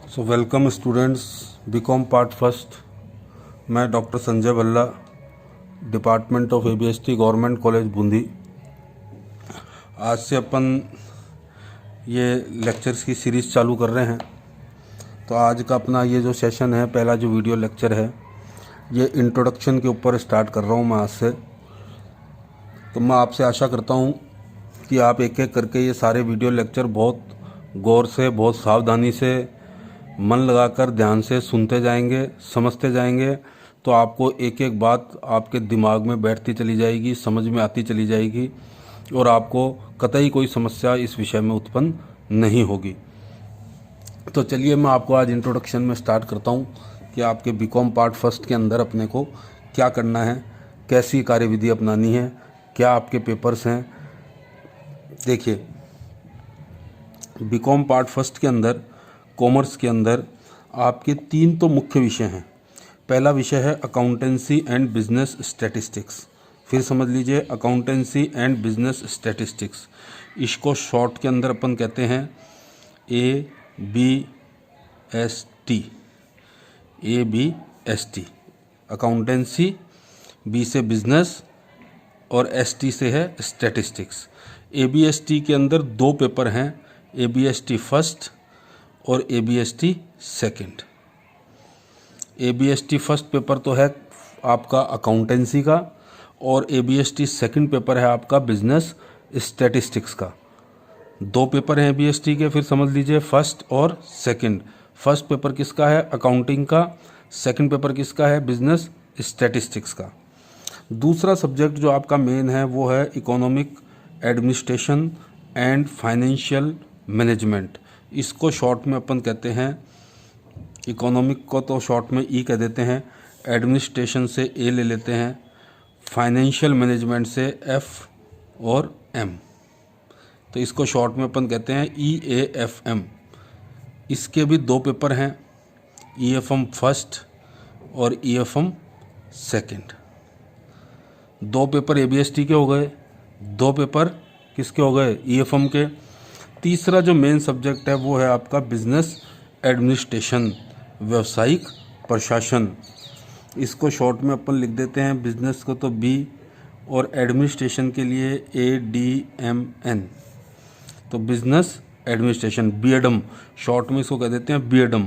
सो welcome students, B Com part first. मैं doctor Sanjay Bhalla, department of ABST, government college Bundi. आज से अपन ये लेक्चर्स की सीरीज़ चालू कर रहे हैं। तो आज का अपना ये जो सेशन है, पहला जो वीडियो लेक्चर है, ये इंट्रोडक्शन के ऊपर स्टार्ट कर रहा हूँ मैं आज से। तो मैं आपसे आशा करता हूँ कि आप एक एक करके ये सारे वीडियो लेक्चर बहुत गौर से, बहुत सावधानी से, मन लगाकर ध्यान से सुनते जाएंगे, समझते जाएंगे। तो आपको एक एक बात आपके दिमाग में बैठती चली जाएगी, समझ में आती चली जाएगी और आपको कतई कोई समस्या इस विषय में उत्पन्न नहीं होगी। तो चलिए मैं आपको आज इंट्रोडक्शन में स्टार्ट करता हूँ कि आपके बीकॉम पार्ट फर्स्ट के अंदर अपने को क्या करना है, कैसी कार्यविधि अपनानी है, क्या आपके पेपर्स हैं। देखिए, बीकॉम पार्ट फर्स्ट के अंदर, कॉमर्स के अंदर आपके 3 तो मुख्य विषय हैं। पहला विषय है अकाउंटेंसी एंड बिजनेस स्टैटिस्टिक्स। फिर समझ लीजिए, अकाउंटेंसी एंड बिजनेस स्टैटिस्टिक्स। इसको शॉर्ट के अंदर अपन कहते हैं ABST। अकाउंटेंसी, B से बिजनेस और ST से है स्टैटिस्टिक्स। ABST के अंदर 2 पेपर हैं, ABST फर्स्ट और ABST second. ABST first paper तो है आपका अकाउंटेंसी का और ABST सेकंड पेपर है आपका बिजनेस स्टैटिस्टिक्स का। 2 पेपर हैं ABST के, फिर समझ लीजिए फर्स्ट और सेकंड। फर्स्ट पेपर किसका है? अकाउंटिंग का। सेकंड पेपर किसका है? बिजनेस स्टैटिस्टिक्स का। दूसरा सब्जेक्ट जो आपका मेन है वो है economic administration and financial management. इसको शॉर्ट में अपन कहते हैं, इकोनॉमिक को तो शॉर्ट में ई कह देते हैं, एडमिनिस्ट्रेशन से ए ले लेते हैं, फाइनेंशियल मैनेजमेंट से F और M। तो इसको शॉर्ट में अपन कहते हैं EAFM। इसके भी 2 पेपर हैं, EFM फर्स्ट और EFM सेकंड। 2 पेपर ABST के हो गए, 2 पेपर किसके हो गए? EFM के। तीसरा जो मेन सब्जेक्ट है वो है आपका बिजनेस एडमिनिस्ट्रेशन, व्यावसायिक प्रशासन। इसको शॉर्ट में अपन लिख देते हैं, बिजनेस को तो B और एडमिनिस्ट्रेशन के लिए ADMN। तो बिजनेस एडमिनिस्ट्रेशन, BADM शॉर्ट में इसको कह देते हैं, BADM,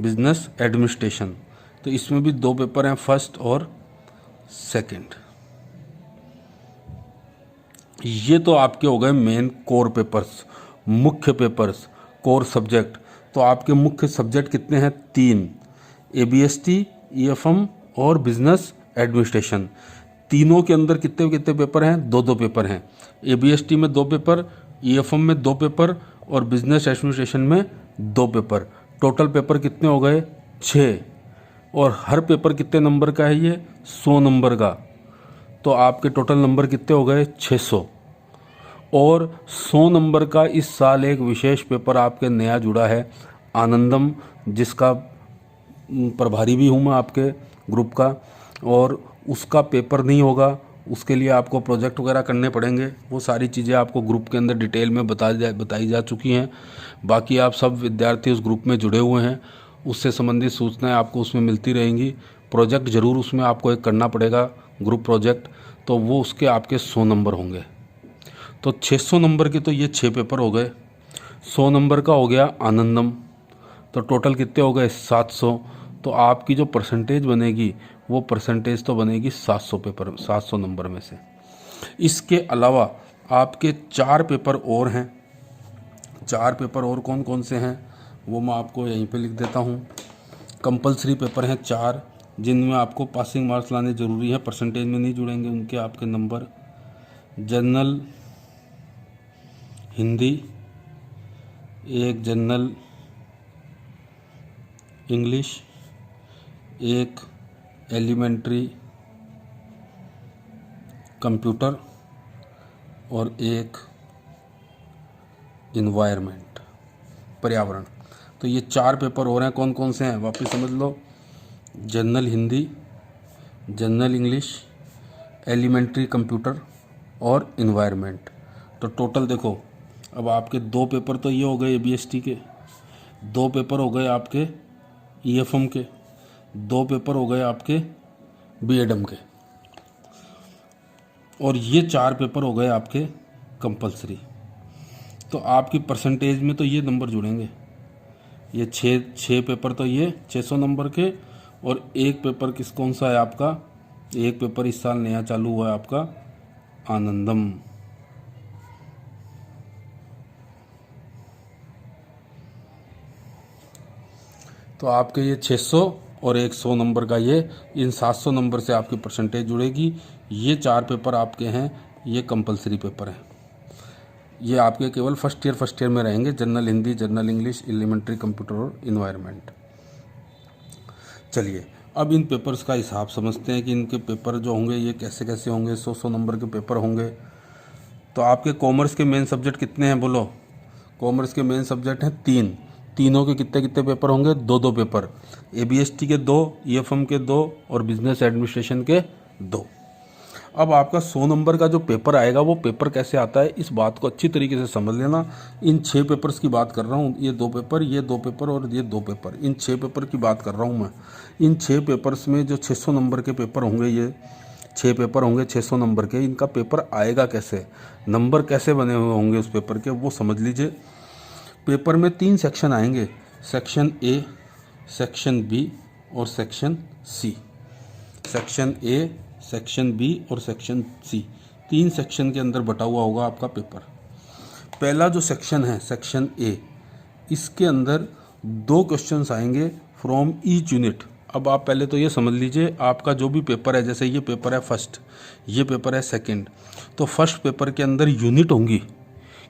बिजनेस एडमिनिस्ट्रेशन। तो इसमें भी 2 पेपर हैं, फर्स्ट और सेकंड। ये तो आपके हो गए मेन कोर पेपर्स, मुख्य पेपर्स, कोर सब्जेक्ट। तो आपके मुख्य सब्जेक्ट कितने हैं? 3, ABST, EFM और बिजनेस एडमिनिस्ट्रेशन। तीनों के अंदर कितने कितने पेपर हैं? 2-2 पेपर हैं। ABST में 2 पेपर, EFM में 2 पेपर और बिजनेस एडमिनिस्ट्रेशन में 2 पेपर। टोटल पेपर कितने हो गए? 6। और हर पेपर कितने नंबर का है? ये 100 नंबर का। तो आपके टोटल नंबर कितने हो गए? 600। और 100 नंबर का इस साल एक विशेष पेपर आपके नया जुड़ा है, आनंदम, जिसका प्रभारी भी हूँ मैं आपके ग्रुप का। और उसका पेपर नहीं होगा, उसके लिए आपको प्रोजेक्ट वगैरह करने पड़ेंगे। वो सारी चीज़ें आपको ग्रुप के अंदर डिटेल में बताई जा चुकी हैं। बाकी आप सब विद्यार्थी उस ग्रुप में जुड़े हुए हैं, उससे संबंधित सूचनाएं आपको उसमें मिलती रहेंगी। प्रोजेक्ट ज़रूर उसमें आपको एक करना पड़ेगा, ग्रुप प्रोजेक्ट। तो वो उसके आपके 100 नंबर होंगे। तो 600 नंबर के तो ये 6 पेपर हो गए। 100 नंबर का हो गया आनंदम। तो टोटल कितने हो गए? 700। तो आपकी जो परसेंटेज बनेगी वो परसेंटेज तो बनेगी 700 नंबर में से। इसके अलावा आपके 4 पेपर और हैं। 4 पेपर और कौन कौन से हैं वो मैं आपको यहीं पे लिख देता हूँ। कंपलसरी पेपर हैं 4, जिनमें आपको पासिंग मार्क्स लाने ज़रूरी हैं, परसेंटेज में नहीं जुड़ेंगे उनके आपके नंबर। जनरल हिंदी, एक जनरल इंग्लिश, एक एलिमेंट्री कंप्यूटर और एक इन्वायरमेंट, पर्यावरण। तो ये 4 पेपर हो रहे हैं। कौन कौन से हैं वापस समझ लो? General Hindi, general English, elementary computer और इन्वायरमेंट। तो टोटल देखो, अब आपके 2 पेपर तो ये हो गए ABST के, 2 पेपर हो गए आपके ईएफएम के, 2 पेपर हो गए आपके बीएडएम के, और ये 4 पेपर हो गए आपके कंपलसरी। तो आपकी परसेंटेज में तो ये नंबर जुड़ेंगे, ये 6 पेपर तो ये 600 नंबर के, और एक पेपर कौन सा है आपका, एक पेपर इस साल नया चालू हुआ है आपका आनंदम। तो आपके ये 600 और 100 नंबर का ये, इन 700 नंबर से आपकी परसेंटेज जुड़ेगी। ये 4 पेपर आपके हैं, ये कंपलसरी पेपर हैं। ये आपके केवल फर्स्ट ईयर में रहेंगे, general Hindi, general English, elementary computer और इन्वायरमेंट। चलिए अब इन पेपर्स का हिसाब समझते हैं कि इनके पेपर जो होंगे ये कैसे कैसे होंगे। 100 नंबर के पेपर होंगे। तो आपके कॉमर्स के मेन सब्जेक्ट कितने हैं बोलो? कॉमर्स के मेन सब्जेक्ट हैं 3, तीनों के कितने कितने पेपर होंगे? 2 पेपर, एबीएसटी के 2, ईएफएम के 2 और बिजनेस एडमिनिस्ट्रेशन के 2। अब आपका 100 नंबर का जो पेपर आएगा वो पेपर कैसे आता है, इस बात को अच्छी तरीके से समझ लेना। इन 6 पेपर्स की बात कर रहा हूँ, ये 2 पेपर, ये 2 पेपर और ये 2 पेपर, इन 6 पेपर की बात कर रहा हूँ मैं। इन 6 पेपर्स में जो 600 नंबर के पेपर होंगे, ये 6 पेपर होंगे 600 नंबर के। इनका पेपर आएगा कैसे, नंबर कैसे बने हुए होंगे उस पेपर के, वो समझ लीजिए। पेपर में 3 सेक्शन आएंगे, सेक्शन ए, सेक्शन बी और section C. Section A, section B और सेक्शन सी, 3 सेक्शन के अंदर बटा हुआ होगा आपका पेपर। पहला जो सेक्शन है सेक्शन ए, इसके अंदर 2 क्वेश्चंस आएंगे फ्रॉम ईच यूनिट। अब आप पहले तो ये समझ लीजिए, आपका जो भी पेपर है, जैसे ये पेपर है फर्स्ट, ये पेपर है सेकंड, तो फर्स्ट पेपर के अंदर यूनिट होंगी,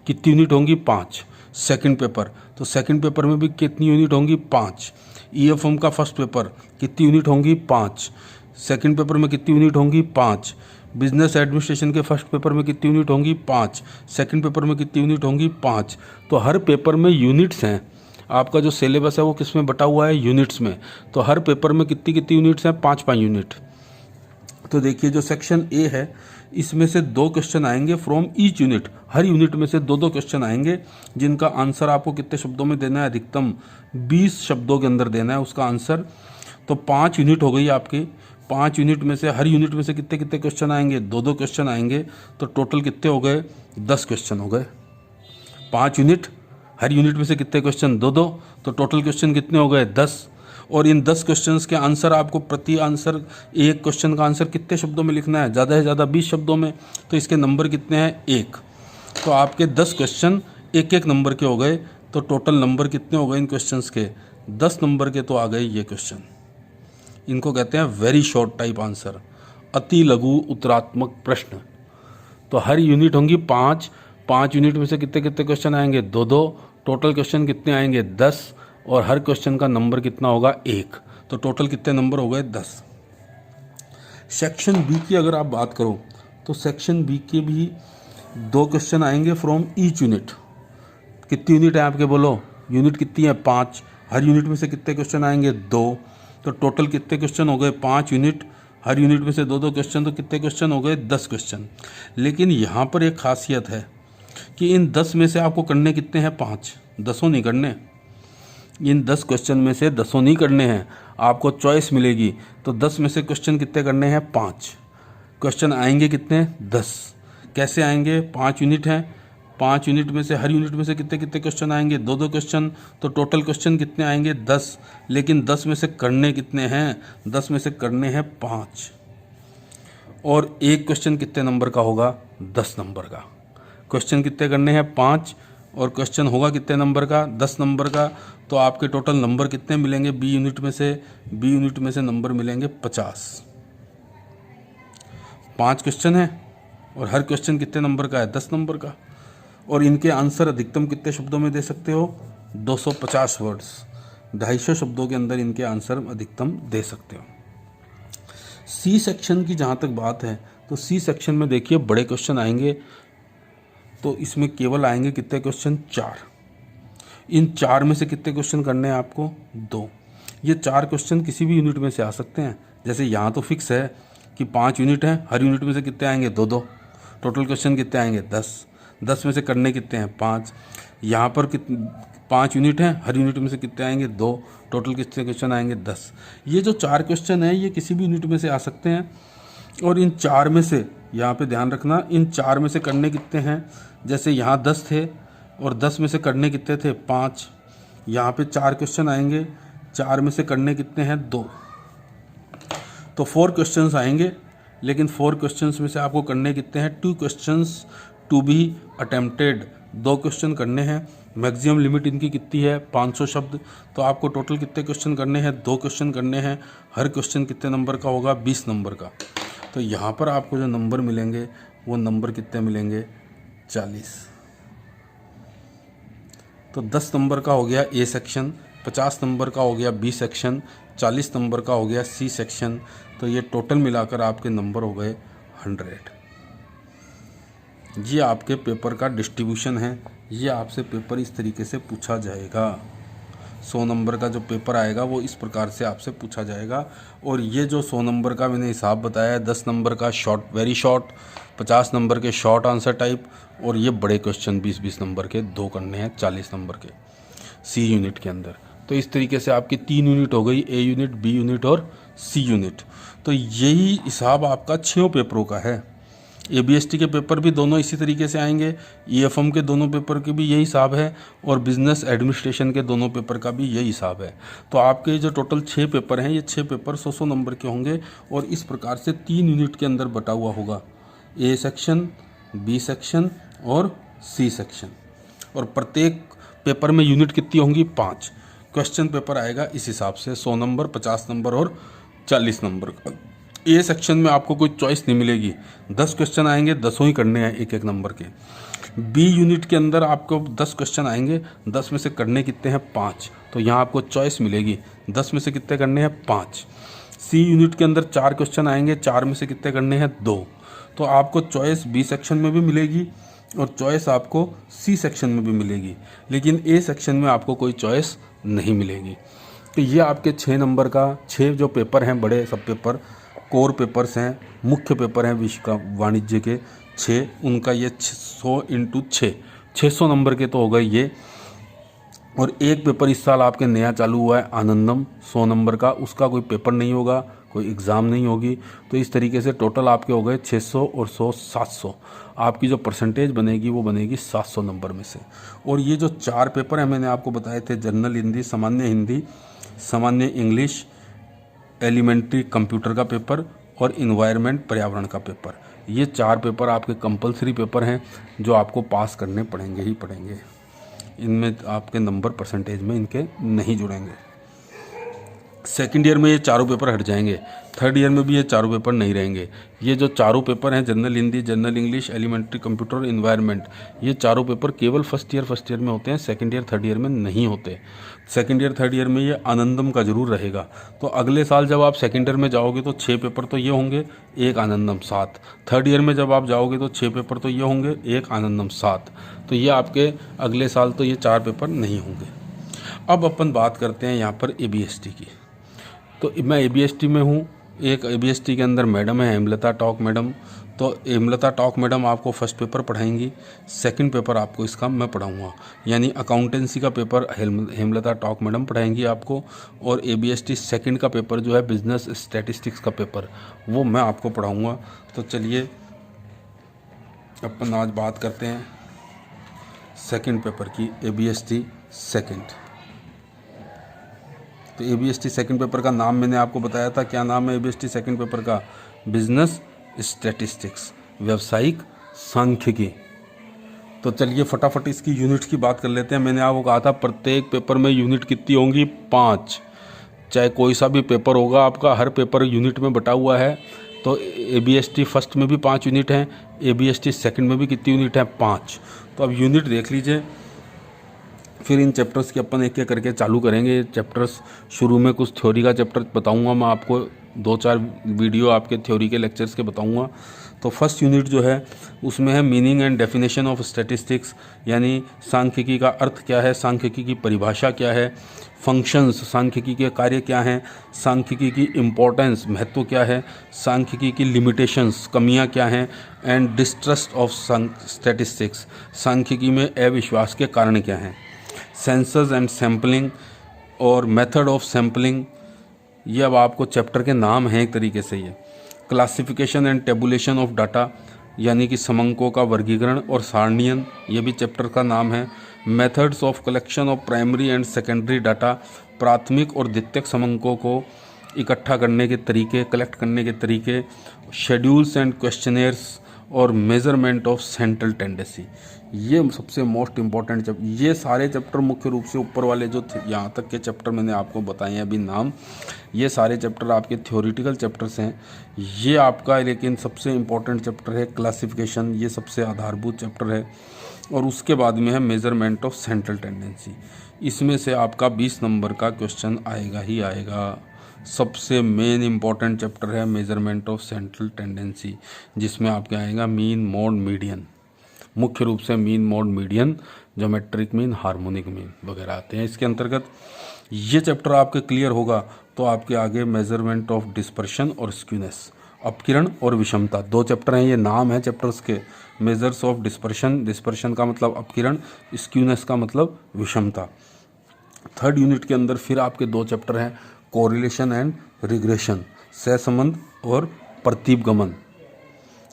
कितनी यूनिट होंगी? 5। सेकंड पेपर, तो सेकंड पेपर में भी कितनी यूनिट होंगी? 5। ईएफएम का फर्स्ट पेपर कितनी यूनिट होंगी? 5। सेकंड पेपर में कितनी यूनिट होंगी? 5। बिजनेस एडमिनिस्ट्रेशन के फर्स्ट पेपर में कितनी यूनिट होंगी? 5। सेकंड पेपर में कितनी यूनिट होंगी? 5। तो हर पेपर में यूनिट्स हैं। आपका जो सिलेबस है वो किस में बटा हुआ है? यूनिट्स में। तो हर पेपर में कितनी कितनी यूनिट्स हैं? 5-5 यूनिट। तो देखिए जो सेक्शन ए है, इसमें से 2 क्वेश्चन आएंगे from each unit. Her unit में से 2-2 क्वेश्चन आएंगे, जिनका आंसर आपको कितने शब्दों में देना है? अधिकतम 20 शब्दों के अंदर देना है उसका आंसर। तो 5 यूनिट हो गई आपकी। 5 यूनिट में से, हर यूनिट में से कितने कितने क्वेश्चन आएंगे? 2-2 क्वेश्चन आएंगे। तो टोटल कितने हो गए? 10 क्वेश्चन हो गए। 5 यूनिट, हर यूनिट में से कितने क्वेश्चन? 2-2, तो टोटल क्वेश्चन कितने हो गए? 10। और इन 10 क्वेश्चंस के आंसर आपको, प्रति आंसर, एक क्वेश्चन का आंसर कितने शब्दों में लिखना है? ज़्यादा से ज़्यादा 20 शब्दों में। तो इसके नंबर कितने हैं? 1। तो आपके 10 क्वेश्चन 1-1 नंबर के हो गए। तो टोटल नंबर कितने हो गए इन क्वेश्चंस के? 10 नंबर के तो आ गए ये क्वेश्चन। इनको कहते हैं वेरी शॉर्ट टाइप आंसर, अति लघु उत्तरात्मक प्रश्न। तो हर यूनिट होंगी 5 यूनिट में से कितने कितने क्वेश्चन आएंगे? 2-2। टोटल क्वेश्चन कितने आएंगे? 10। और हर क्वेश्चन का नंबर कितना होगा? 1। तो टोटल कितने नंबर हो गए? 10। सेक्शन बी की अगर आप बात करो, तो सेक्शन बी के भी 2 क्वेश्चन आएंगे फ्रॉम ईच यूनिट। कितनी यूनिट है आपके बोलो? यूनिट कितनी है? 5। हर यूनिट में से कितने क्वेश्चन आएंगे? 2। तो टोटल कितने क्वेश्चन हो गए? 5 यूनिट, हर यूनिट में से 2-2 क्वेश्चन, तो कितने क्वेश्चन हो गए? 10 क्वेश्चन। लेकिन यहाँ पर एक खासियत है कि इन 10 में से आपको करने कितने हैं? 5। 10 नहीं करने। इन 10 क्वेश्चन में से 10 नहीं करने हैं, आपको चॉइस मिलेगी। तो 10 में से क्वेश्चन कितने करने हैं? 5। क्वेश्चन आएंगे कितने? 10। कैसे आएंगे? 5 यूनिट हैं, 5 यूनिट में से, हर यूनिट में से कितने कितने क्वेश्चन आएंगे? 2-2 क्वेश्चन। तो टोटल क्वेश्चन कितने आएंगे? 10। लेकिन 10 में से करने कितने हैं? 10 में से करने हैं 5। और एक क्वेश्चन कितने नंबर का होगा? 10 नंबर का। क्वेश्चन कितने करने हैं? 5। और क्वेश्चन होगा कितने नंबर का? 10 नंबर का। तो आपके टोटल नंबर कितने मिलेंगे बी यूनिट में से? बी यूनिट में से नंबर मिलेंगे 50। 5 क्वेश्चन है और हर क्वेश्चन कितने नंबर का है? 10 नंबर का। और इनके आंसर अधिकतम कितने शब्दों में दे सकते हो? 250 वर्ड्स, 250 शब्दों के अंदर इनके आंसर अधिकतम दे सकते हो। सी सेक्शन की जहाँ तक बात है, तो सी सेक्शन में देखिए बड़े क्वेश्चन आएंगे। तो इसमें केवल आएंगे कितने क्वेश्चन? 4। इन 4 में से कितने क्वेश्चन करने हैं आपको? 2। ये 4 क्वेश्चन किसी भी यूनिट में से आ सकते हैं। जैसे यहाँ तो फिक्स है कि 5 यूनिट हैं, हर यूनिट में से कितने आएंगे? 2-2। टोटल क्वेश्चन कितने आएंगे? 10। 10 में से करने कितने हैं? 5। यहाँ पर 5 यूनिट हैं, हर यूनिट में से कितने आएंगे 2, टोटल कितने क्वेश्चन आएंगे 10। ये जो 4 क्वेश्चन हैं ये किसी भी यूनिट में से आ सकते हैं, और इन 4 में से यहाँ पे ध्यान रखना, इन 4 में से करने कितने हैं, जैसे यहाँ 10 थे और 10 में से करने कितने थे 5, यहाँ पे 4 क्वेश्चन आएंगे, 4 में से करने कितने हैं 2, तो 4 क्वेश्चंस आएंगे, लेकिन 4 क्वेश्चंस में से आपको करने कितने हैं 2 questions to be attempted, 2 question करने हैं। मैक्सिमम लिमिट इनकी कितनी है 500 शब्द, तो आपको टोटल कितने क्वेश्चन करने हैं 2 क्वेश्चन करने हैं, हर क्वेश्चन कितने नंबर का होगा 20 नंबर का। तो यहाँ पर आपको जो नंबर मिलेंगे वो नंबर कितने मिलेंगे 40। तो 10 नंबर का हो गया ए सेक्शन, 50 नंबर का हो गया बी सेक्शन, 40 नंबर का हो गया सी सेक्शन। तो ये टोटल मिलाकर आपके नंबर हो गए 100। ये आपके पेपर का डिस्ट्रीब्यूशन है। ये आपसे पेपर इस तरीके से पूछा जाएगा। 100 नंबर का जो पेपर आएगा वो इस प्रकार से आपसे पूछा जाएगा। और ये जो 100 नंबर का मैंने हिसाब बताया है, 10 नंबर का शॉर्ट वेरी शॉर्ट, 50 नंबर के शॉर्ट आंसर टाइप, और ये बड़े क्वेश्चन 20-20 नंबर के 2 करने हैं 40 नंबर के सी यूनिट के अंदर। तो इस तरीके से आपकी 3 यूनिट हो गई, ए यूनिट, बी यूनिट और सी यूनिट। तो यही हिसाब आपका 6 पेपरों का है। ABST के पेपर भी दोनों इसी तरीके से आएंगे, EFM के दोनों पेपर के भी यही हिसाब है, और बिजनेस एडमिनिस्ट्रेशन के दोनों पेपर का भी यही हिसाब है। तो आपके जो टोटल 6 पेपर हैं, ये 6 पेपर 100 नंबर के होंगे, और इस प्रकार से 3 यूनिट के अंदर बटा हुआ होगा, ए सेक्शन, बी सेक्शन और सी सेक्शन। और प्रत्येक पेपर में यूनिट कितनी होंगी 5। क्वेश्चन पेपर आएगा इस हिसाब से 100 नंबर, 50 नंबर और 40 नंबर का। ए सेक्शन में आपको कोई चॉइस नहीं मिलेगी, 10 क्वेश्चन आएंगे, 10 ही करने हैं एक नंबर के। बी यूनिट के अंदर आपको 10 क्वेश्चन आएंगे, 10 में से करने कितने हैं 5, तो यहाँ आपको चॉइस मिलेगी, 10 में से कितने करने हैं 5। सी यूनिट के अंदर 4 क्वेश्चन आएंगे, 4 में से कितने करने हैं 2, तो आपको चॉइस बी सेक्शन में भी मिलेगी और चॉइस आपको सी सेक्शन में भी मिलेगी, लेकिन ए सेक्शन में आपको कोई चॉइस नहीं मिलेगी। तो ये आपके 6 नंबर का 6 जो पेपर हैं, बड़े सब पेपर कोर पेपर्स हैं, मुख्य पेपर हैं विश्व का वाणिज्य के 6, उनका ये 100 × 6 600 नंबर के तो हो गए ये। और एक पेपर इस साल आपके नया चालू हुआ है आनंदम 100 नंबर का, उसका कोई पेपर नहीं होगा, कोई एग्ज़ाम नहीं होगी। तो इस तरीके से टोटल आपके हो गए 600 और 100 700। आपकी जो परसेंटेज बनेगी वो बनेगी 700 नंबर में से। और ये जो 4 पेपर हैं मैंने आपको बताए थे, जनरल हिंदी, सामान्य इंग्लिश, एलिमेंट्री कंप्यूटर का पेपर और इन्वायरमेंट पर्यावरण का पेपर, ये 4 पेपर आपके कंपलसरी पेपर हैं जो आपको पास करने पड़ेंगे ही पड़ेंगे। इनमें आपके नंबर परसेंटेज में इनके नहीं जुड़ेंगे। सेकंड ईयर में ये चारों पेपर हट जाएंगे, थर्ड ईयर में भी ये चारों पेपर नहीं रहेंगे। ये जो चारों पेपर हैं, general Hindi, general English, elementary computer और इन्वायरमेंट, ये चारों पेपर केवल फर्स्ट ईयर में होते हैं, सेकंड ईयर थर्ड ईयर में नहीं होते। सेकंड ईयर थर्ड ईयर में ये आनंदम का जरूर रहेगा। तो अगले साल जब आप सेकंड ईयर में जाओगे तो 6 पेपर तो ये होंगे, 1 आनंदम 7। थर्ड ईयर में जब आप जाओगे तो 6 पेपर तो ये होंगे, 1 आनंदम 7। तो ये आपके अगले साल तो ये 4 पेपर नहीं होंगे। अब अपन बात करते हैं यहाँ पर ABST की। तो मैं ABST में हूँ, एक ABST के अंदर मैडम है हेमलता टॉक मैडम। तो हेमलता टॉक मैडम आपको फर्स्ट पेपर पढ़ाएंगी, सेकंड पेपर आपको इसका मैं पढ़ाऊँगा, यानी अकाउंटेंसी का पेपर हेमलता टॉक मैडम पढ़ाएंगी आपको, और ABST सेकंड का पेपर जो है बिजनेस स्टैटिस्टिक्स का पेपर, वो मैं आपको पढ़ाऊँगा। तो चलिए अपन आज बात करते हैं सेकंड पेपर की, ABST सेकंड। तो ABST सेकंड पेपर का नाम मैंने आपको बताया था, क्या नाम है ABST सेकंड पेपर का? बिजनेस स्टैटिस्टिक्स, व्यावसायिक सांख्यिकी। तो चलिए फटाफट इसकी यूनिट की बात कर लेते हैं। मैंने आपको कहा था प्रत्येक पेपर में यूनिट कितनी होंगी 5, चाहे कोई सा भी पेपर होगा आपका, हर पेपर यूनिट में बटा हुआ है। तो ABST फर्स्ट में भी 5 यूनिट हैं, ABST सेकंड में भी कितनी यूनिट है 5। तो अब यूनिट देख लीजिए, फिर इन चैप्टर्स के अपन एक एक करके चालू करेंगे। चैप्टर्स शुरू में कुछ थ्योरी का चैप्टर बताऊंगा मैं आपको, 2-4 वीडियो आपके थ्योरी के लेक्चर्स के बताऊंगा। तो फर्स्ट यूनिट जो है उसमें है meaning and definition of statistics, यानी सांख्यिकी का अर्थ क्या है, सांख्यिकी की परिभाषा क्या है, फंक्शंस, सांख्यिकी के कार्य क्या हैं, सांख्यिकी की इम्पोर्टेंस, महत्व क्या है, सांख्यिकी की लिमिटेशंस, कमियां क्या हैं, एंड डिस्ट्रस्ट ऑफ स्टैटिस्टिक्स, सांख्यिकी में अविश्वास के कारण क्या हैं। सेंसस एंड सैम्पलिंग और मेथड ऑफ सैम्पलिंग, ये अब आपको चैप्टर के नाम हैं एक तरीके से। ये classification and tabulation of data, यानी कि समंकों का वर्गीकरण और सारणीयन, ये भी चैप्टर का नाम है। Methods of collection of primary and secondary data, प्राथमिक और द्वितीयक समंकों को इकट्ठा करने के तरीके, कलेक्ट करने के तरीके। शेड्यूल्स एंड क्वेश्चनेयर्स और मेजरमेंट ऑफ सेंट्रल टेंडेंसी, ये सबसे मोस्ट इम्पॉर्टेंट चैप्टर। ये सारे चैप्टर मुख्य रूप से ऊपर वाले जो यहाँ तक के चैप्टर मैंने आपको बताए हैं अभी नाम, ये सारे चैप्टर आपके थ्योरेटिकल चैप्टर्स हैं। ये आपका लेकिन सबसे इम्पॉर्टेंट चैप्टर है क्लासिफिकेशन, ये सबसे आधारभूत चैप्टर है। और उसके बाद में है मेजरमेंट ऑफ सेंट्रल टेंडेंसी। इसमें से आपका 20 नंबर का क्वेश्चन आएगा ही आएगा। सबसे मेन इम्पॉर्टेंट चैप्टर है मेजरमेंट ऑफ सेंट्रल टेंडेंसी, जिसमें आपके आएगा मीन, मोड, मीडियन। मुख्य रूप से mean, mode, median, geometric mean, harmonic mean वगैरह आते हैं इसके अंतर्गत। ये चैप्टर आपके क्लियर होगा तो आपके आगे मेजरमेंट ऑफ डिस्पर्शन और स्क्यूनेस, अपकिरण और विषमता, 2 चैप्टर हैं। ये नाम है चैप्टर्स के, मेजर्स ऑफ डिस्पर्शन, डिस्पर्शन का मतलब अपकिरण, स्क्यूनेस का मतलब विषमता। 3rd यूनिट के अंदर फिर आपके 2 चैप्टर हैं, कोरिलेशन एंड रिग्रेशन, सहसंबंध और प्रतीपगमन।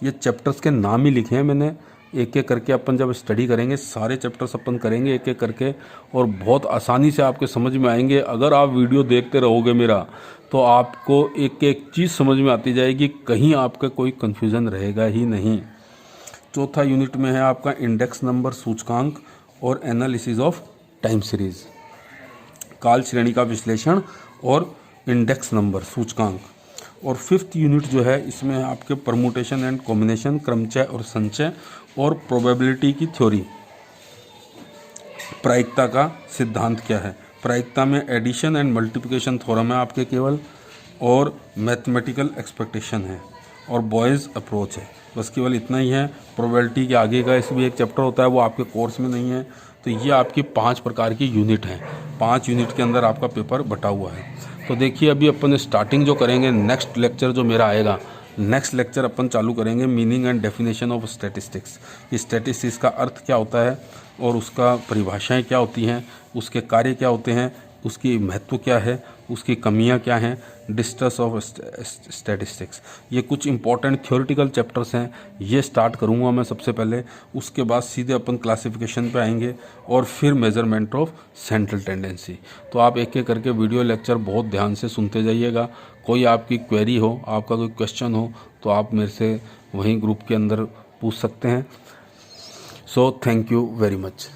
ये चैप्टर्स के नाम ही लिखे हैं मैंने, एक एक करके अपन जब स्टडी करेंगे सारे चैप्टर्स अपन करेंगे एक एक करके, और बहुत आसानी से आपके समझ में आएंगे। अगर आप वीडियो देखते रहोगे मेरा तो आपको एक एक चीज़ समझ में आती जाएगी, कहीं आपका कोई कन्फ्यूज़न रहेगा ही नहीं। 4था यूनिट में है आपका इंडेक्स नंबर, सूचकांक और एनालिसिस ऑफ टाइम सीरीज, काल श्रेणी का विश्लेषण और इंडेक्स नंबर, सूचकांक। और 5th यूनिट जो है इसमें आपके परमुटेशन एंड कॉम्बिनेशन, क्रमचय और संचय और प्रोबेबिलिटी की थ्योरी। प्रायिकता का सिद्धांत क्या है, प्रायिकता में एडिशन एंड मल्टीप्लिकेशन थ्योरम है आपके केवल, और मैथमेटिकल एक्सपेक्टेशन है, और बॉयज़ अप्रोच है। बस केवल इतना ही है। प्रोबेबिलिटी के आगे का इसमें एक चैप्टर होता है, वो आपके कोर्स में नहीं है। तो ये आपकी 5 प्रकार की यूनिट हैं, 5 यूनिट के अंदर आपका पेपर बटा हुआ है। तो देखिए अभी अपन स्टार्टिंग जो करेंगे, नेक्स्ट लेक्चर जो मेरा आएगा, नेक्स्ट लेक्चर अपन चालू करेंगे meaning and definition of statistics. Statistics का अर्थ क्या होता है और उसका परिभाषाएं क्या होती हैं, उसके कार्य क्या होते हैं, उसकी महत्व क्या है, उसकी कमियां क्या हैं, डिस्ट्रेस ऑफ स्टैटिस्टिक्स। ये कुछ इंपॉर्टेंट थ्योरेटिकल चैप्टर्स हैं, ये स्टार्ट करूंगा मैं सबसे पहले। उसके बाद सीधे अपन क्लासिफिकेशन पे आएंगे और फिर मेजरमेंट ऑफ सेंट्रल टेंडेंसी। तो आप एक एक करके वीडियो लेक्चर बहुत ध्यान से सुनते जाइएगा। कोई आपकी क्वेरी हो, आपका कोई क्वेश्चन हो तो आप मेरे से वहीं ग्रुप के अंदर पूछ सकते हैं। So thank you very much.